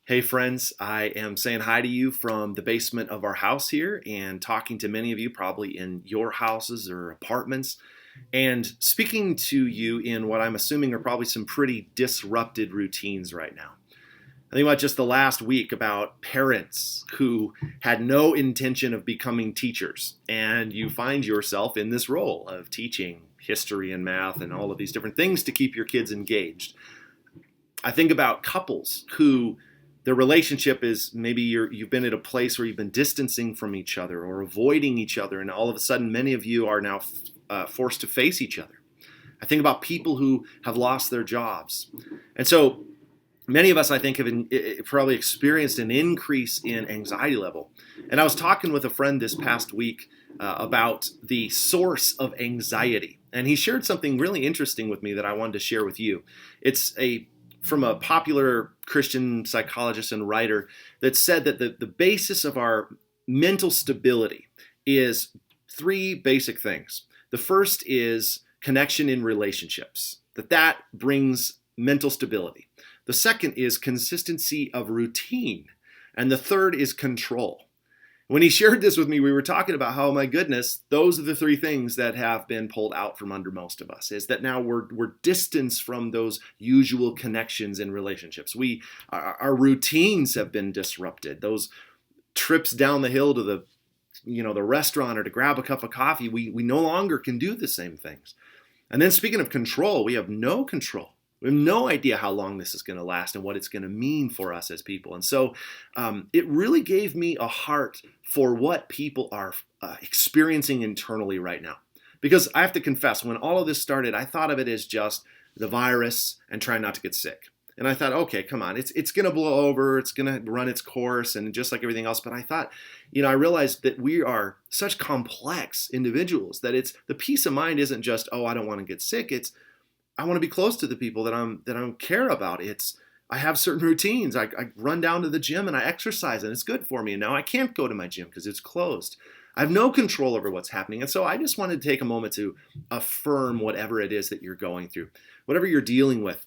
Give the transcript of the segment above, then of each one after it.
Hey friends, I am saying hi to you from the basement of our house here and talking to many of you probably in your houses or apartments and speaking to you in what I'm assuming are probably some pretty disrupted routines right now. I think about just the last week about parents who had no intention of becoming teachers, and you find yourself in this role of teaching history and math and all of these different things to keep your kids engaged. I think about couples who their relationship is maybe you've been at a place where you've been distancing from each other or avoiding each other, and all of a sudden many of you are now forced to face each other. I think about people who have lost their jobs. And so many of us, I think, have probably experienced an increase in anxiety level. And I was talking with a friend this past week about the source of anxiety. And he shared something really interesting with me that I wanted to share with you. It's from a popular Christian psychologist and writer that said that the basis of our mental stability is three basic things. The first is connection in relationships, that brings mental stability. The second is consistency of routine. And the third is control. When he shared this with me, we were talking about how, my goodness, those are the three things that have been pulled out from under most of us, is that now we're distanced from those usual connections in relationships. Our routines have been disrupted. Those trips down the hill to the restaurant or to grab a cup of coffee, we no longer can do the same things. And then speaking of control, we have no control. We have no idea how long this is going to last and what it's going to mean for us as people. And so it really gave me a heart for what people are experiencing internally right now. Because I have to confess, when all of this started, I thought of it as just the virus and trying not to get sick. And I thought, okay, come on, it's going to blow over, it's going to run its course, and just like everything else. But I thought, I realized that we are such complex individuals that the peace of mind isn't just, oh, I don't want to get sick. It's I want to be close to the people that I care about. I have certain routines. I run down to the gym and I exercise, and it's good for me. And now I can't go to my gym because it's closed. I have no control over what's happening. And so I just wanted to take a moment to affirm whatever it is that you're going through, whatever you're dealing with.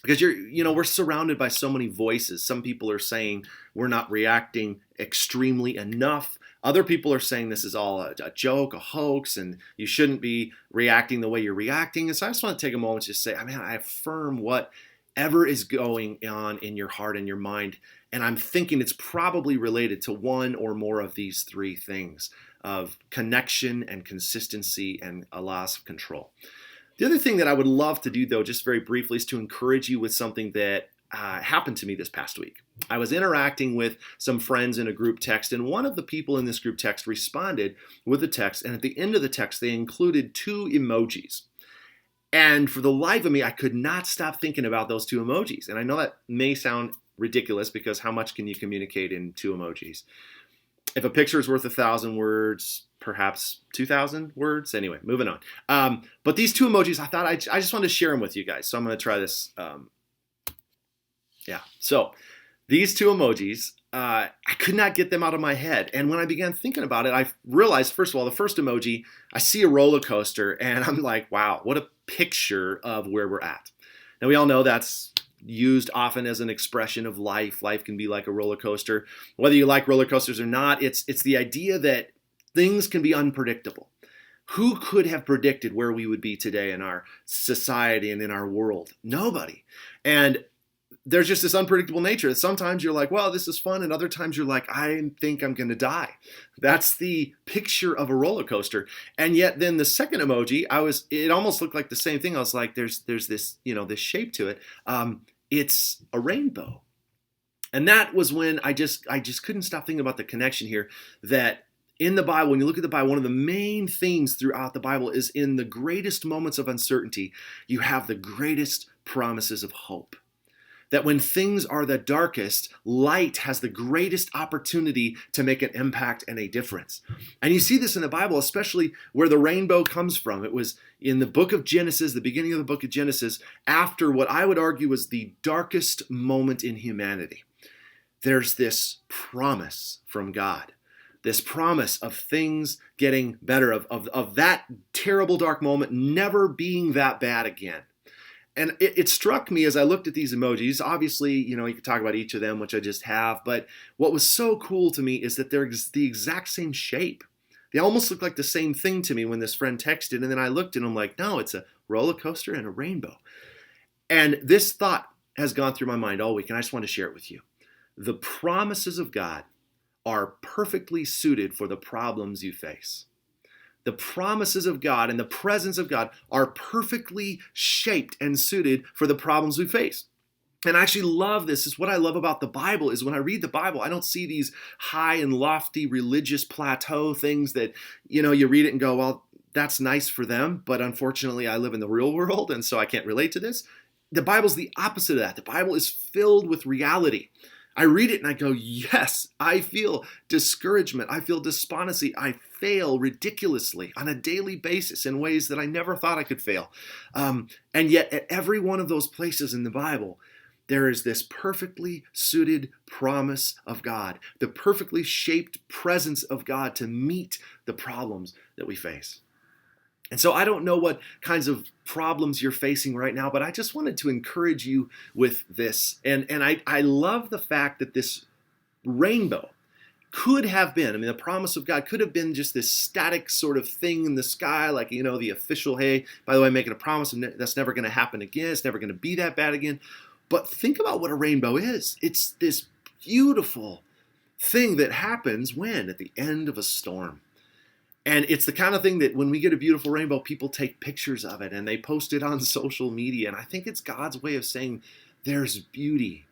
Because we're surrounded by so many voices. Some people are saying we're not reacting extremely enough. Other people are saying this is all a joke, a hoax, and you shouldn't be reacting the way you're reacting. And so I just want to take a moment to just say, I affirm whatever is going on in your heart and your mind. And I'm thinking it's probably related to one or more of these three things of connection and consistency and a loss of control. The other thing that I would love to do, though, just very briefly, is to encourage you with something that happened to me this past week. I was interacting with some friends in a group text, and one of the people in this group text responded with a text, and at the end of the text, they included two emojis. And for the life of me, I could not stop thinking about those two emojis. And I know that may sound ridiculous because how much can you communicate in two emojis? If a picture is worth 1,000 words, perhaps 2,000 words. Anyway, moving on. But these two emojis, I thought I just wanted to share them with you guys. So I'm going to try this. So these two emojis, I could not get them out of my head. And when I began thinking about it, I realized, first of all, the first emoji, I see a roller coaster, and I'm like, wow, what a picture of where we're at. Now, we all know that's used often as an expression of life. Life can be like a roller coaster. Whether you like roller coasters or not, it's the idea that things can be unpredictable. Who could have predicted where we would be today in our society and in our world? Nobody. And there's just this unpredictable nature. Sometimes you're like, well, this is fun. And other times you're like, I think I'm going to die. That's the picture of a roller coaster. And yet then the second emoji, it almost looked like the same thing. I was like, there's this, this shape to it. It's a rainbow. And that was when I just couldn't stop thinking about the connection here, that in the Bible, when you look at the Bible, one of the main themes throughout the Bible is in the greatest moments of uncertainty, you have the greatest promises of hope. That when things are the darkest, light has the greatest opportunity to make an impact and a difference. And you see this in the Bible, especially where the rainbow comes from. It was in the book of Genesis, the beginning of the book of Genesis, after what I would argue was the darkest moment in humanity. There's this promise from God. This promise of things getting better, of that terrible dark moment never being that bad again. And it struck me as I looked at these emojis. Obviously, you could talk about each of them, which I just have. But what was so cool to me is that they're the exact same shape. They almost look like the same thing to me when this friend texted. And then I looked and I'm like, no, it's a roller coaster and a rainbow. And this thought has gone through my mind all week, and I just want to share it with you. The promises of God are perfectly suited for the problems you face. The promises of God and the presence of God are perfectly shaped and suited for the problems we face. And I actually love this. Is what I love about the Bible is when I read the Bible, I don't see these high and lofty religious plateau things that, you read it and go, well, that's nice for them, but unfortunately I live in the real world and so I can't relate to this. The Bible's the opposite of that. The Bible is filled with reality. I read it and I go, yes, I feel discouragement. I feel despondency. I fail ridiculously on a daily basis in ways that I never thought I could fail. And yet at every one of those places in the Bible, there is this perfectly suited promise of God, the perfectly shaped presence of God to meet the problems that we face. And so I don't know what kinds of problems you're facing right now, but I just wanted to encourage you with this. And I love the fact that this rainbow could have been, the promise of God could have been just this static sort of thing in the sky, like, the official, hey, by the way, I'm making a promise and that's never going to happen again. It's never going to be that bad again. But think about what a rainbow is. It's this beautiful thing that happens when? At the end of a storm. And it's the kind of thing that when we get a beautiful rainbow, people take pictures of it and they post it on social media. And I think it's God's way of saying there's beauty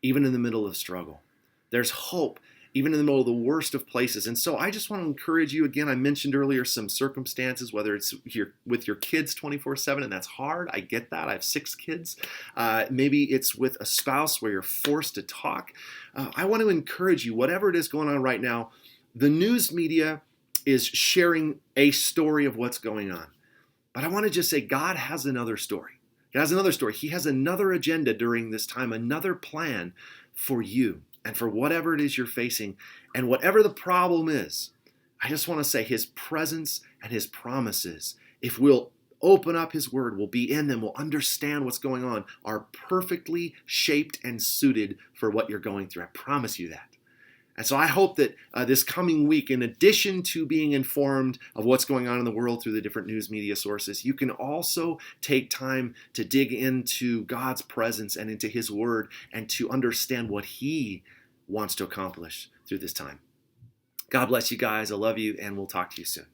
even in the middle of struggle. There's hope even in the middle of the worst of places. And so I just want to encourage you again. I mentioned earlier some circumstances, whether it's with your kids 24/7, and that's hard. I get that. I have 6 kids. Maybe it's with a spouse where you're forced to talk. I want to encourage you, whatever it is going on right now, the news media is sharing a story of what's going on. But I want to just say God has another story. He has another story. He has another agenda during this time, another plan for you and for whatever it is you're facing. And whatever the problem is, I just want to say His presence and His promises, if we'll open up His word, we'll be in them, we'll understand what's going on, are perfectly shaped and suited for what you're going through. I promise you that. And so I hope that this coming week, in addition to being informed of what's going on in the world through the different news media sources, you can also take time to dig into God's presence and into His word and to understand what He wants to accomplish through this time. God bless you guys. I love you, and we'll talk to you soon.